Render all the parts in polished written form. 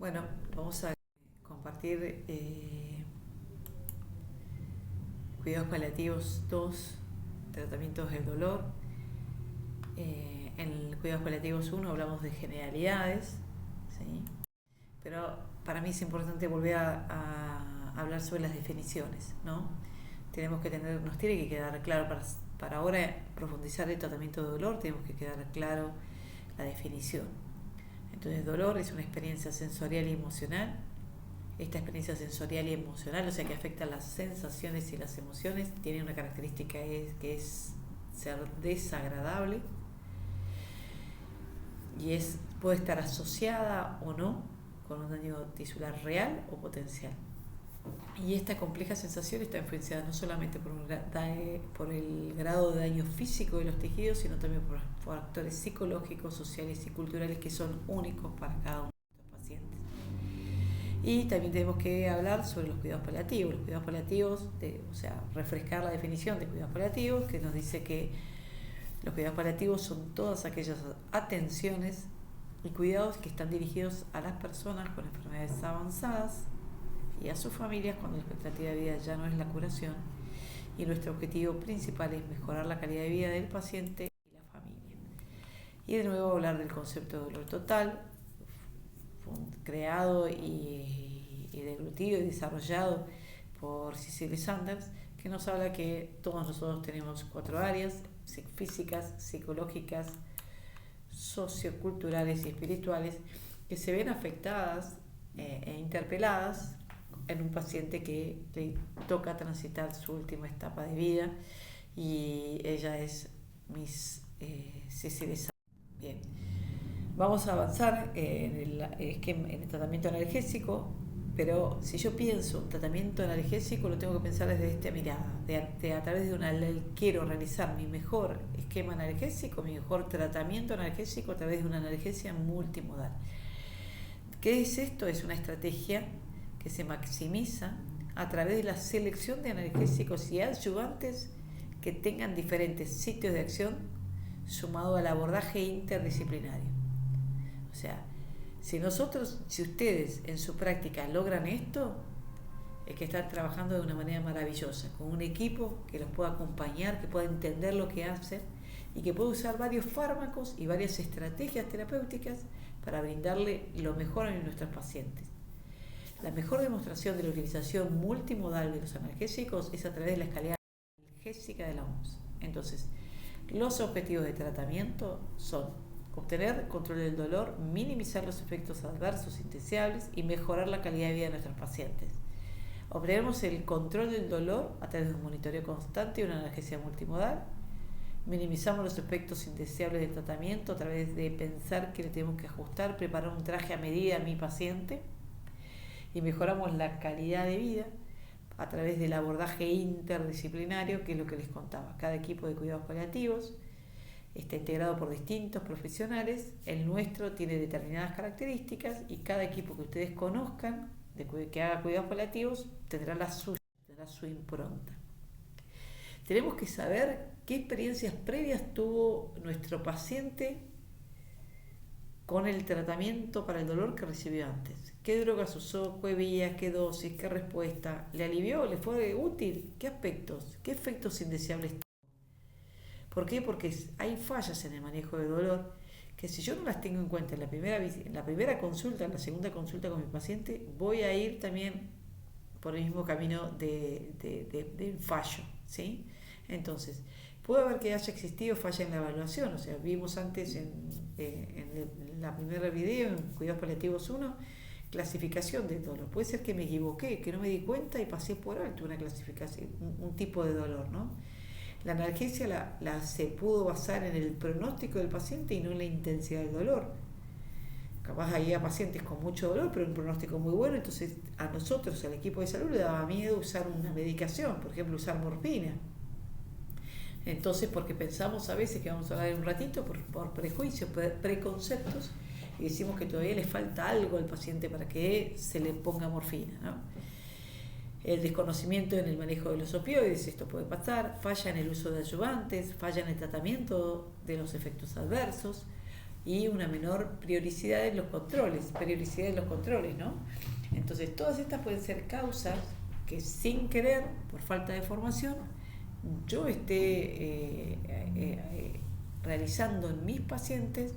Bueno, vamos a compartir cuidados paliativos 2, tratamientos del dolor. En cuidados paliativos 1 hablamos de generalidades, ¿sí? Pero para mí es importante volver a hablar sobre las definiciones, ¿no? Nos tiene que quedar claro para ahora profundizar el tratamiento de dolor, tenemos que quedar claro la definición. Entonces, dolor es una experiencia sensorial y emocional. Esta experiencia sensorial y emocional, o sea que afecta las sensaciones y las emociones, tiene una característica que es ser desagradable y puede estar asociada o no con un daño tisular real o potencial. Y esta compleja sensación está influenciada no solamente por el grado de daño físico de los tejidos, sino también por factores psicológicos, sociales y culturales que son únicos para cada uno de estos pacientes. Y también tenemos que hablar sobre los cuidados paliativos. Los cuidados paliativos, refrescar la definición de cuidados paliativos, que nos dice que los cuidados paliativos son todas aquellas atenciones y cuidados que están dirigidos a las personas con enfermedades avanzadas y a sus familias cuando la expectativa de vida ya no es la curación, y nuestro objetivo principal es mejorar la calidad de vida del paciente y la familia. Y de nuevo hablar del concepto de dolor total, creado y deglutido y desarrollado por Cicely Saunders, que nos habla que todos nosotros tenemos 4 áreas: físicas, psicológicas, socioculturales y espirituales, que se ven afectadas e interpeladas en un paciente que le toca transitar su última etapa de vida, y ella es Miss Cicely Saunders. Bien, vamos a avanzar en el tratamiento analgésico, pero si yo pienso un tratamiento analgésico lo tengo que pensar desde esta mirada, a través de quiero realizar mi mejor esquema analgésico, mi mejor tratamiento analgésico a través de una analgesia multimodal. ¿Qué es esto? Es una estrategia que se maximiza a través de la selección de analgésicos y adyuvantes que tengan diferentes sitios de acción, sumado al abordaje interdisciplinario. O sea, si ustedes en su práctica logran esto, es que están trabajando de una manera maravillosa, con un equipo que los pueda acompañar, que pueda entender lo que hacen y que pueda usar varios fármacos y varias estrategias terapéuticas para brindarle lo mejor a nuestros pacientes. La mejor demostración de la utilización multimodal de los analgésicos es a través de la escalera analgésica de la OMS. Entonces, los objetivos de tratamiento son obtener control del dolor, minimizar los efectos adversos indeseables y mejorar la calidad de vida de nuestros pacientes. Obtenemos el control del dolor a través de un monitoreo constante y una analgesia multimodal. Minimizamos los efectos indeseables del tratamiento a través de pensar que le tenemos que ajustar, preparar un traje a medida a mi paciente. Y mejoramos la calidad de vida a través del abordaje interdisciplinario, que es lo que les contaba. Cada equipo de cuidados paliativos está integrado por distintos profesionales. El nuestro tiene determinadas características y cada equipo que ustedes conozcan que haga cuidados paliativos tendrá la suya, tendrá su impronta. Tenemos que saber qué experiencias previas tuvo nuestro paciente con el tratamiento para el dolor que recibió antes. ¿Qué drogas usó? ¿Qué vías? ¿Qué dosis? ¿Qué respuesta? ¿Le alivió? ¿Le fue útil? ¿Qué aspectos? ¿Qué efectos indeseables tuvo? ¿Por qué? Porque hay fallas en el manejo del dolor que, si yo no las tengo en cuenta en la primera consulta, en la segunda consulta con mi paciente, voy a ir también por el mismo camino de fallo, ¿sí? Entonces, puede haber que haya existido falla en la evaluación. O sea, vimos antes en la primera video, en Cuidados Paliativos 1, clasificación del dolor. Puede ser que me equivoqué, que no me di cuenta y pasé por alto una clasificación, un tipo de dolor, ¿no? La analgesia se pudo basar en el pronóstico del paciente y no en la intensidad del dolor. Capaz había pacientes con mucho dolor, pero un pronóstico muy bueno, entonces a nosotros, al equipo de salud, le daba miedo usar una medicación, por ejemplo, usar morfina. Entonces, porque pensamos a veces, que vamos a hablar en un ratito, por prejuicios, preconceptos, y decimos que todavía le falta algo al paciente para que se le ponga morfina, ¿no? El desconocimiento en el manejo de los opioides, esto puede pasar, falla en el uso de adyuvantes, falla en el tratamiento de los efectos adversos, y una menor periodicidad en los controles, ¿no? Entonces, todas estas pueden ser causas que sin querer, por falta de formación, yo esté realizando en mis pacientes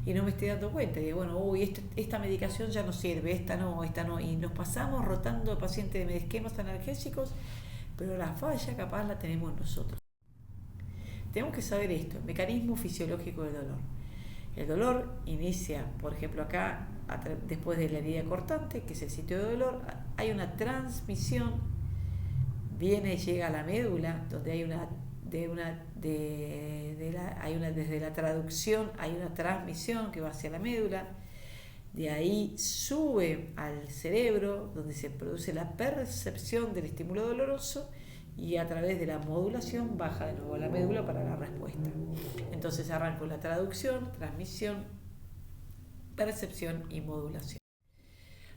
y no me estoy dando cuenta. Y digo, bueno, esta medicación ya no sirve, esta no, y nos pasamos rotando pacientes de esquemas analgésicos, pero la falla capaz la tenemos nosotros. Tenemos que saber esto, el mecanismo fisiológico del dolor. El dolor inicia, por ejemplo, acá, después de la herida cortante, que es el sitio de dolor, hay una transmisión, llega a la médula, donde hay desde la traducción hay una transmisión que va hacia la médula, de ahí sube al cerebro, donde se produce la percepción del estímulo doloroso, y a través de la modulación baja de nuevo a la médula para la respuesta. Entonces arranco la traducción, transmisión, percepción y modulación.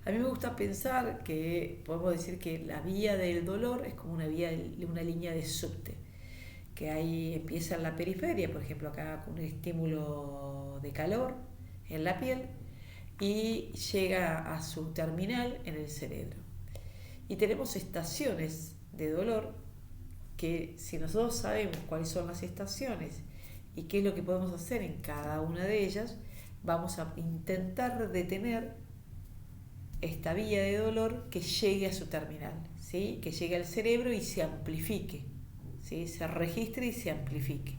A mí me gusta pensar que podemos decir que la vía del dolor es como una línea de subte, que ahí empieza en la periferia, por ejemplo acá con un estímulo de calor en la piel, y llega a su terminal en el cerebro. Y tenemos estaciones de dolor que, si nosotros sabemos cuáles son las estaciones y qué es lo que podemos hacer en cada una de ellas, vamos a intentar detener esta vía de dolor que llegue a su terminal, ¿sí? Que llegue al cerebro y se amplifique, ¿sí? Se registre y se amplifique.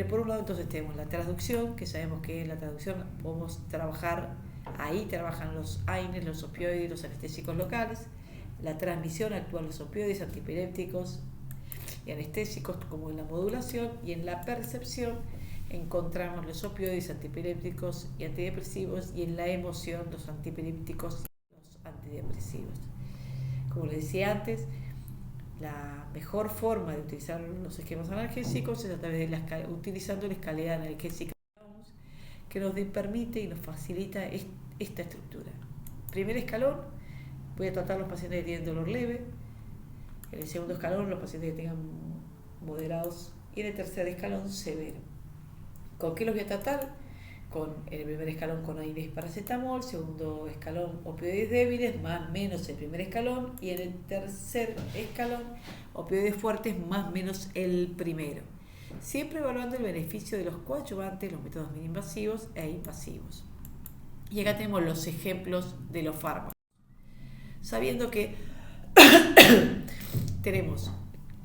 Por un lado, entonces tenemos la traducción, que sabemos que en la traducción podemos trabajar, ahí trabajan los AINES, los opioides, los anestésicos locales. La transmisión actúan los opioides, antipilépticos y anestésicos, como en la modulación, y en la percepción encontramos los opioides, antipilépticos y antidepresivos, y en la emoción los antipilépticos y los antidepresivos. Como les decía antes, la mejor forma de utilizar los esquemas analgésicos es a través de utilizando la escalera analgésica que nos permite y nos facilita esta estructura. Primer escalón, voy a tratar a los pacientes que tienen dolor leve. En el segundo escalón, los pacientes que tengan moderados. Y en el tercer escalón, severo. ¿Con qué los voy a tratar? En el primer escalón con AINES y paracetamol, segundo escalón opioides débiles, más menos el primer escalón, y en el tercer escalón opioides fuertes, más menos el primero. Siempre evaluando el beneficio de los coadyuvantes, los métodos mini-invasivos e invasivos. Y acá tenemos los ejemplos de los fármacos. Sabiendo que tenemos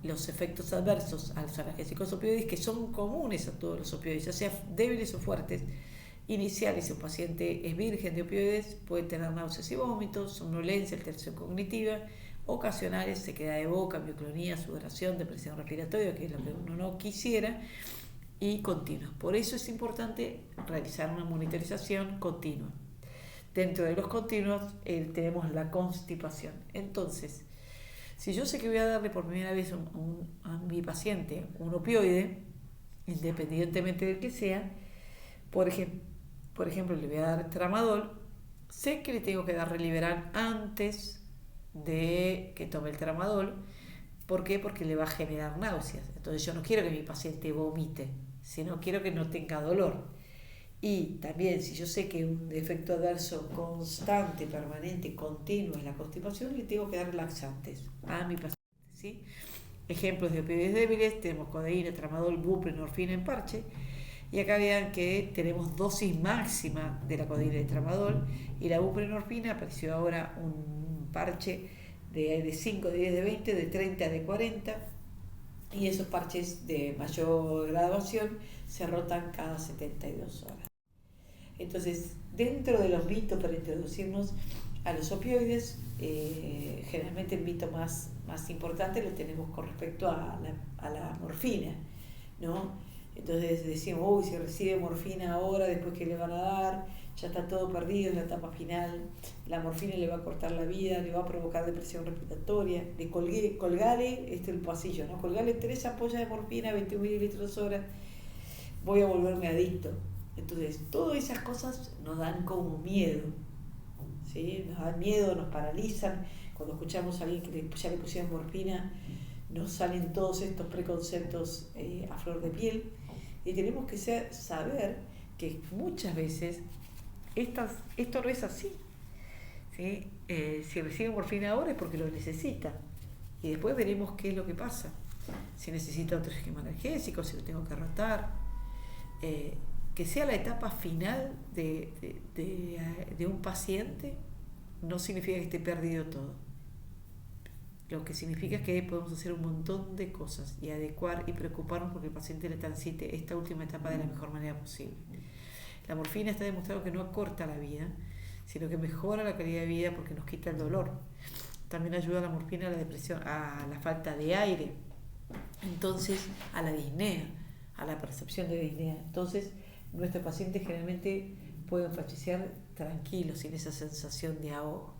los efectos adversos a los analgésicos opioides, que son comunes a todos los opioides, ya sea débiles o fuertes. Iniciales, si un paciente es virgen de opioides, puede tener náuseas y vómitos, somnolencia, alteración cognitiva. Ocasionales, sequedad de boca, mioclonía, sudoración, depresión respiratoria, que es lo que uno no quisiera, y continuos. Por eso es importante realizar una monitorización continua. Dentro de los continuos tenemos la constipación. Entonces, si yo sé que voy a darle por primera vez a mi paciente un opioide, independientemente del que sea, por ejemplo, le voy a dar tramadol, sé que le tengo que dar Reliberan antes de que tome el tramadol. ¿Por qué? Porque le va a generar náuseas. Entonces yo no quiero que mi paciente vomite, sino quiero que no tenga dolor. Y también, si yo sé que un efecto adverso constante, permanente, continuo es la constipación, le tengo que dar laxantes a mi paciente, ¿sí? Ejemplos de opioides débiles, tenemos codeína, tramadol, buprenorfina en parche. Y acá vean que tenemos dosis máxima de la codeína y tramadol, y la buprenorfina apareció ahora un parche de 5, de 10, de 20, de 30, de 40, y esos parches de mayor graduación se rotan cada 72 horas. Entonces, dentro de los mitos para introducirnos a los opioides, generalmente el mito más importante lo tenemos con respecto a la morfina, ¿no? Entonces decimos, si recibe morfina ahora, después que le van a dar, ya está todo perdido en la etapa final, la morfina le va a cortar la vida, le va a provocar depresión respiratoria, colgale el pasillo, ¿no? Colgale 3 ampollas de morfina, 21 mililitros hora, voy a volverme adicto. Entonces, todas esas cosas nos dan como miedo, ¿sí? Nos dan miedo, nos paralizan. Cuando escuchamos a alguien que ya le pusieron morfina, nos salen todos estos preconceptos a flor de piel. Y tenemos que saber que muchas veces esto no es así, ¿sí? Si recibe morfina ahora es porque lo necesita y después veremos qué es lo que pasa, si necesita otro esquema analgésico, si lo tengo que rotar, que sea la etapa final de un paciente no significa que esté perdido todo. Lo que significa es que podemos hacer un montón de cosas y adecuar y preocuparnos porque el paciente le transite esta última etapa de la mejor manera posible. La morfina está demostrado que no acorta la vida, sino que mejora la calidad de vida porque nos quita el dolor. También ayuda la morfina a la depresión, a la falta de aire, entonces a la disnea, a la percepción de disnea. Entonces nuestros pacientes generalmente pueden fallecer tranquilos, sin esa sensación de ahogo.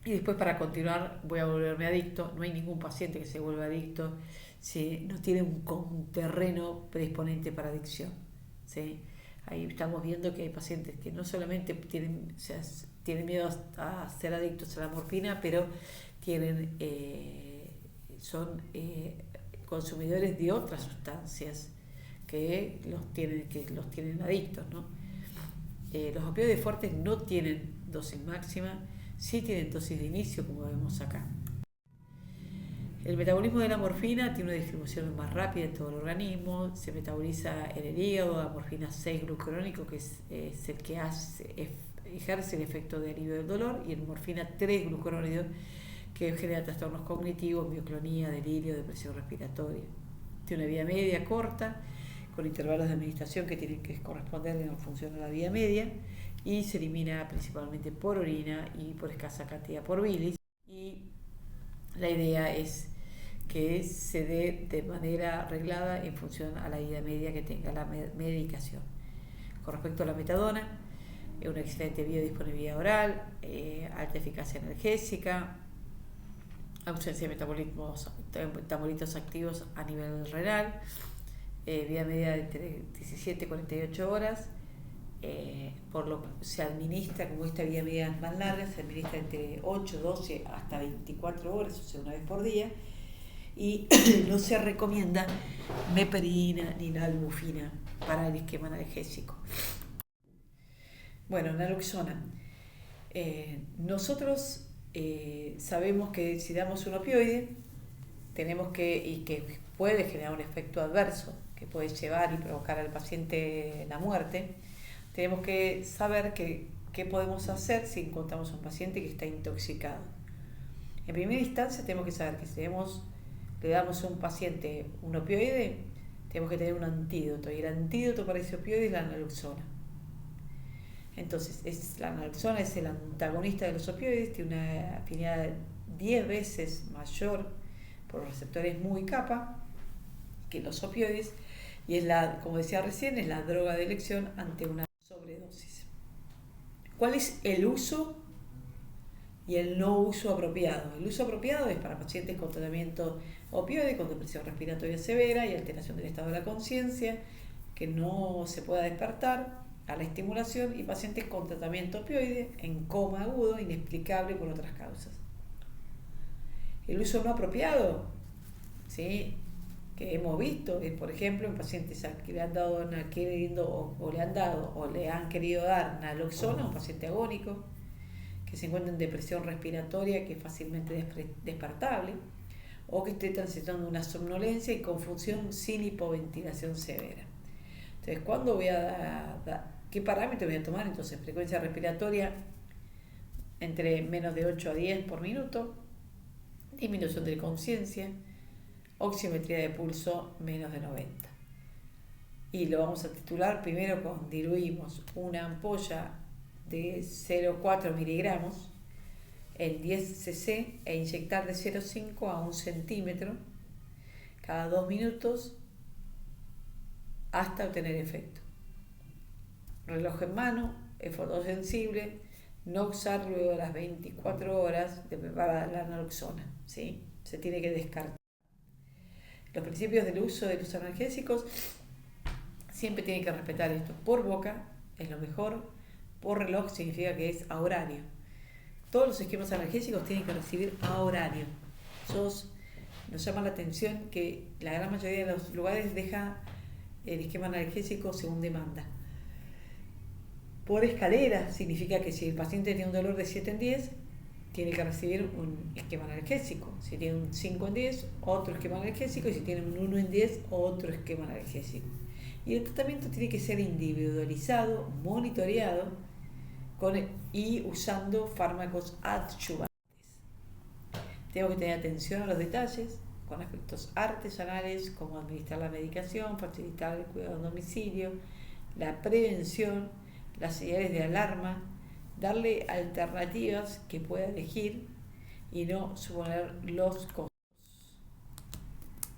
Y después, para continuar, voy a volverme adicto. No hay ningún paciente que se vuelva adicto si no tiene un terreno predisponente para adicción, ¿sí? Ahí estamos viendo que hay pacientes que no solamente tienen miedo a ser adictos a la morfina, pero son consumidores de otras sustancias que los tienen adictos, ¿no? Los opioides fuertes no tienen dosis máxima, sí tienen dosis de inicio, como vemos acá. El metabolismo de la morfina tiene una distribución más rápida en todo el organismo, se metaboliza en el hígado, la morfina 6-glucurónico, que es el que ejerce el efecto de alivio del dolor, y el morfina 3-glucurónido, que genera trastornos cognitivos, mioclonía, delirio, depresión respiratoria. Tiene una vida media corta, con intervalos de administración que tienen que corresponder en función a la vida media, y se elimina principalmente por orina y por escasa cantidad por bilis. Y la idea es que se dé de manera reglada en función a la vida media que tenga la medicación. Con respecto a la metadona, es una excelente biodisponibilidad oral, alta eficacia analgésica, ausencia de metabolitos activos a nivel renal, vida media de entre 17 y 48 horas, por lo que se administra, como esta vida media es más larga, se administra entre 8, 12 hasta 24 horas, o sea, una vez por día, y no se recomienda meperidina ni nalbufina para el esquema analgésico. Bueno, naloxona. Nosotros sabemos que si damos un opioide, y que puede generar un efecto adverso, que puede llevar y provocar al paciente la muerte, tenemos que saber qué podemos hacer si encontramos a un paciente que está intoxicado. En primera instancia tenemos que saber que si le damos a un paciente un opioide, tenemos que tener un antídoto, y el antídoto para ese opioide es la naloxona. Entonces, la naloxona es el antagonista de los opioides, tiene una afinidad 10 veces mayor por los receptores muy kappa que los opioides, y como decía recién, es la droga de elección ante una sobredosis. ¿Cuál es el uso y el no uso apropiado? El uso apropiado es para pacientes con tratamiento opioide, con depresión respiratoria severa y alteración del estado de la conciencia, que no se pueda despertar a la estimulación, y pacientes con tratamiento opioide en coma agudo inexplicable por otras causas. El uso no apropiado, ¿sí?, que hemos visto es, por ejemplo, en pacientes que le han querido dar naloxona, un paciente agónico que se encuentra en depresión respiratoria, que es fácilmente despertable, o que esté transitando una somnolencia y confusión sin hipoventilación severa. Entonces, ¿cuándo voy a dar? ¿Qué parámetro voy a tomar? Entonces, frecuencia respiratoria entre menos de 8 a 10 por minuto, disminución de conciencia, oximetría de pulso menos de 90. Y lo vamos a titular primero diluimos una ampolla de 0,4 miligramos en 10 cc e inyectar de 0,5 a 1 centímetro cada 2 minutos hasta obtener efecto. Reloj en mano, es fotosensible, no usar luego de las 24 horas de preparar la naloxona, ¿sí? Se tiene que descartar. Los principios del uso de los analgésicos siempre tienen que respetar esto. Por boca es lo mejor, por reloj significa que es a horario. Todos los esquemas analgésicos tienen que recibir a horario. Nos llama la atención que la gran mayoría de los lugares deja el esquema analgésico según demanda. Por escalera significa que si el paciente tiene un dolor de 7 en 10, tiene que recibir un esquema analgésico. Si tiene un 5 en 10, otro esquema analgésico. Y si tiene un 1 en 10, otro esquema analgésico. Y el tratamiento tiene que ser individualizado, monitoreado y usando fármacos adyuvantes. Tenemos que tener atención a los detalles, con aspectos artesanales, como administrar la medicación, facilitar el cuidado en domicilio, la prevención, las señales de alarma, darle alternativas que pueda elegir y no suponer los costos.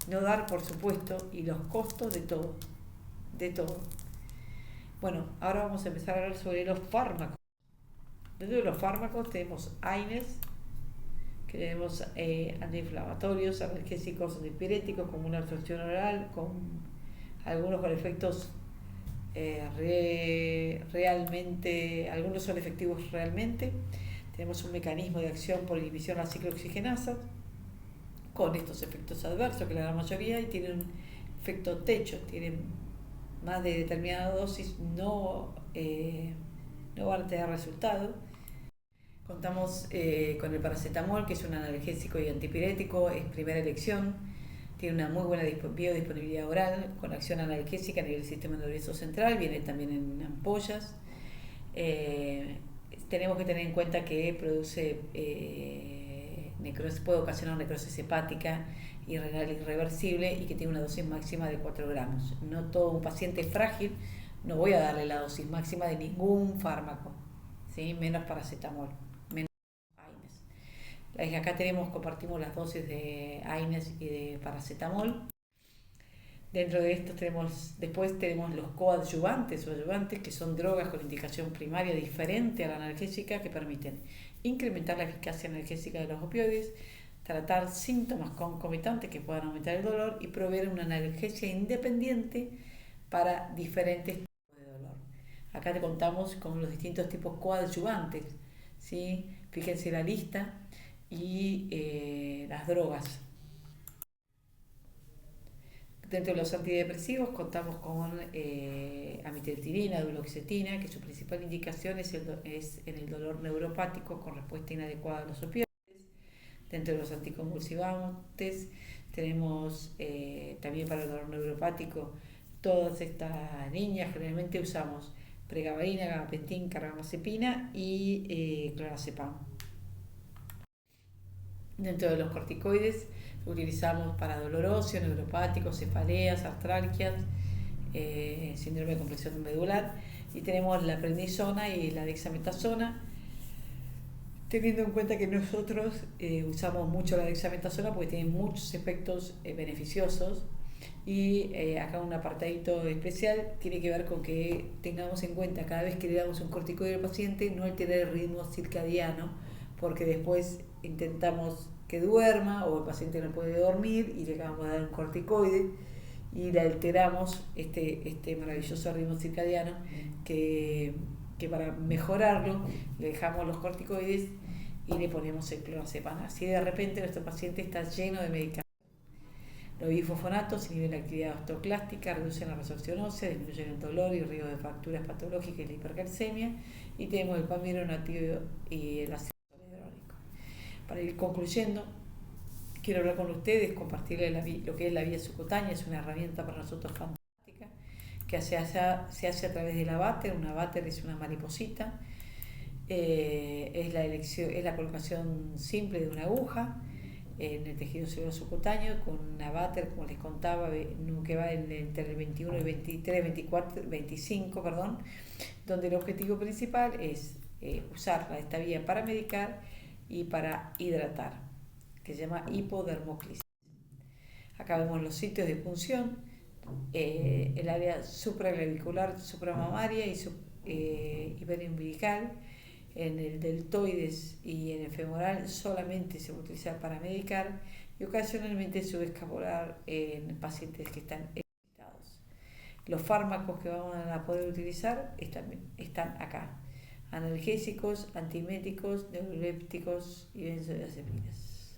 No dar, por supuesto, y los costos de todo. De todo. Bueno, ahora vamos a empezar a hablar sobre los fármacos. Dentro de los fármacos tenemos AINES, que tenemos antiinflamatorios, analgésicos, antipiréticos, como una absorción oral, algunos con efectos realmente, algunos son efectivos realmente. Tenemos un mecanismo de acción por inhibición a la ciclooxigenasa, con estos efectos adversos, que la gran mayoría, y tienen un efecto techo, tienen más de determinada dosis, no van a tener resultado. Contamos con el paracetamol, que es un analgésico y antipirético, es primera elección, tiene una muy buena biodisponibilidad oral, con acción analgésica a nivel del sistema nervioso central, viene también en ampollas. Tenemos que tener en cuenta que produce puede ocasionar necrosis hepática y renal irreversible, y que tiene una dosis máxima de 4 gramos. No todo un paciente frágil, no voy a darle la dosis máxima de ningún fármaco, ¿sí? Menos paracetamol, menos AINES. Acá compartimos las dosis de AINES y de paracetamol. Dentro de esto después tenemos los coadyuvantes o ayuvantes, que son drogas con indicación primaria diferente a la analgésica, que permiten incrementar la eficacia analgésica de los opioides, tratar síntomas concomitantes que puedan aumentar el dolor y proveer una analgesia independiente para diferentes tipos de dolor. Acá te contamos con los distintos tipos coadyuvantes, ¿sí? Fíjense la lista y las drogas. Dentro de los antidepresivos contamos con amitriptilina, duloxetina, que su principal indicación es en el dolor neuropático con respuesta inadecuada a los opioides. Dentro de los anticonvulsivantes tenemos también para el dolor neuropático todas estas líneas. Generalmente usamos pregabalina, gabapentin, carbamazepina y clonazepam. Dentro de los corticoides utilizamos para dolor óseo, neuropático, cefaleas, artralgias, síndrome de compresión medular, y tenemos la prednisona y la dexametasona, teniendo en cuenta que nosotros usamos mucho la dexametasona porque tiene muchos efectos beneficiosos. Y acá un apartadito especial tiene que ver con que tengamos en cuenta cada vez que le damos un corticoide al paciente no alterar el ritmo circadiano, porque después intentamos que duerma o el paciente no puede dormir y le acabamos de dar un corticoide y le alteramos este maravilloso ritmo circadiano que para mejorarlo le dejamos los corticoides y le ponemos el clonazepam. Así de repente nuestro paciente está lleno de medicamentos. Los bifosfonatos inhiben la actividad osteoclástica, reducen la resorción ósea, disminuyen el dolor y el riesgo de fracturas patológicas y la hipercalcemia. Y tenemos el palmironativo y el ácido hialurónico. Para ir concluyendo, quiero hablar con ustedes, compartirles lo que es la vía subcutánea. Es una herramienta para nosotros fantástica, que se hace a través de la váter. Una váter es una mariposita, es la colocación simple de una aguja en el tejido celular subcutáneo con una váter, como les contaba, que va entre el 21 y 23, 24, 25, donde el objetivo principal es usar esta vía para medicar y para hidratar, que se llama hipodermoclisis. Acá vemos los sitios de punción, el área supraclavicular, supramamaria y periumbilical. En el deltoides y en el femoral solamente se utiliza para medicar, y ocasionalmente subescapular en pacientes que están excitados. Los fármacos que vamos a poder utilizar están acá: analgésicos, antieméticos, neurolépticos y benzodiazepinas,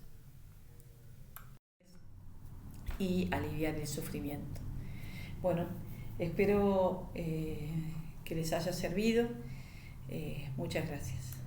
y aliviar el sufrimiento. Bueno, Espero que les haya servido. Muchas gracias.